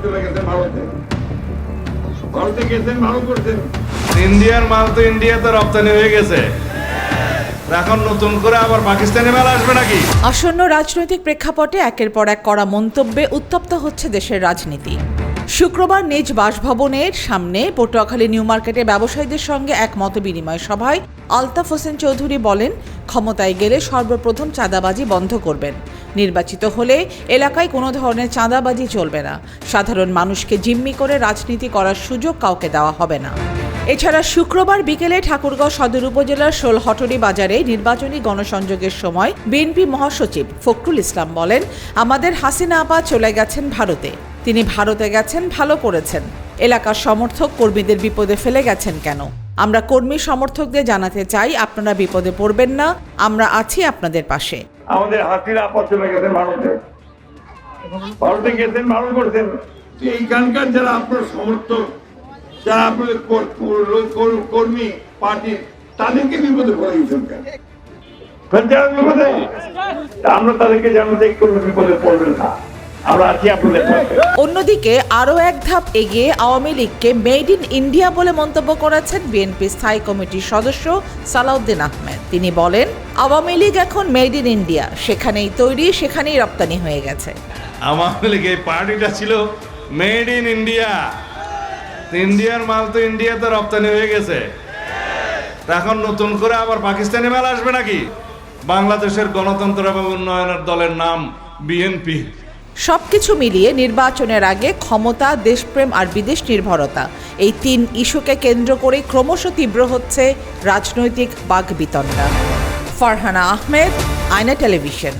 চলে গেছেন ভারতে, ভারতে গেছেন, ভালো করছেন। ইন্ডিয়ার মাল তো ইন্ডিয়াতে রপ্তানি হয়ে গেছে, এখন নতুন করে আবার পাকিস্তানি মাল আসবে নাকি? আসন্ন রাজনৈতিক প্রেক্ষাপটে একের পর এক কড়া মন্তব্যে উত্তপ্ত হচ্ছে দেশের রাজনীতি। শুক্রবার নিজ বাসভবনের সামনে পটুয়াখালী নিউ মার্কেটে ব্যবসায়ীদের সঙ্গে এক মতবিনিময় সভায় আলতাফ হোসেন চৌধুরী বলেন, ক্ষমতায় গেলে সর্বপ্রথম চাঁদাবাজি বন্ধ করবেন। নির্বাচিত হলে এলাকায় কোনো ধরনের চাঁদাবাজি চলবে না। সাধারণ মানুষকে জিম্মি করে রাজনীতি করার সুযোগ কাউকে দেওয়া হবে না। এছাড়া শুক্রবার বিকেলে ঠাকুরগাঁও সদর উপজেলার শোলহটরি বাজারে নির্বাচনী গণসংযোগের সময় বিএনপি মহাসচিব ফখরুল ইসলাম বলেন, আমাদের হাসিনা আপা চলে গেছেন ভারতে। তিনি ভারতে গেছেন, ভালো করেছেন। এলাকার সমর্থক কর্মীদের বিপদে ফেলে গেছেন কেন? আমরা কর্মী সমর্থকদের জানাতে চাই, আপনারা বিপদে পড়বেন না, আমরা আছি আপনাদের পাশে। আমাদের হাসিনা আপা চলে গেছেন ভারতে, ভারতে গেছেন, ভালো করছেন। এইখানকার যারা আপনার সমর্থক, যারা আপনাদের কর্মী পার্টি, তাদেরকে বিপদে পড়ে গেছেন কেন? যারা বিপদে, আমরা তাদেরকে জানাতে কোনো বিপদে পড়বেন না, আমরা আছি আপনাদের পাশে। অন্যদিকে আরও এক ধাপ এগিয়ে আওয়ামী লীগকে মেড ইন ইন্ডিয়া বলে মন্তব্য করেছেন বিএনপি স্থায়ী কমিটির সদস্য সালাউদ্দিন আহমেদ। তিনি বলেন, আওয়ামী লীগ এখন মেড ইন ইন্ডিয়া, সেখানেই তৈরি, সেখানেই রপ্তানি হয়ে গেছে। আওয়ামী লীগ এই পার্টিটা ছিল মেড ইন ইন্ডিয়া, ইন্ডিয়ার মাল তো ইন্ডিয়াতে রপ্তানি হয়ে গেছে, এখন নতুন করে আবার পাকিস্তানি মাল আসবে নাকি? বাংলাদেশের গণতন্ত্র এবং উন্নয়নের দলের নাম বিএনপি। সবকিছু মিলিয়ে নির্বাচনের আগে ক্ষমতা, দেশপ্রেম আর বিদেশ নির্ভরতা, এই তিন ইস্যুকে কেন্দ্র করে ক্রমশ তীব্র হচ্ছে রাজনৈতিক বাকবিতণ্ডা। ফারহানা আহমেদ, আয়না টেলিভিশন।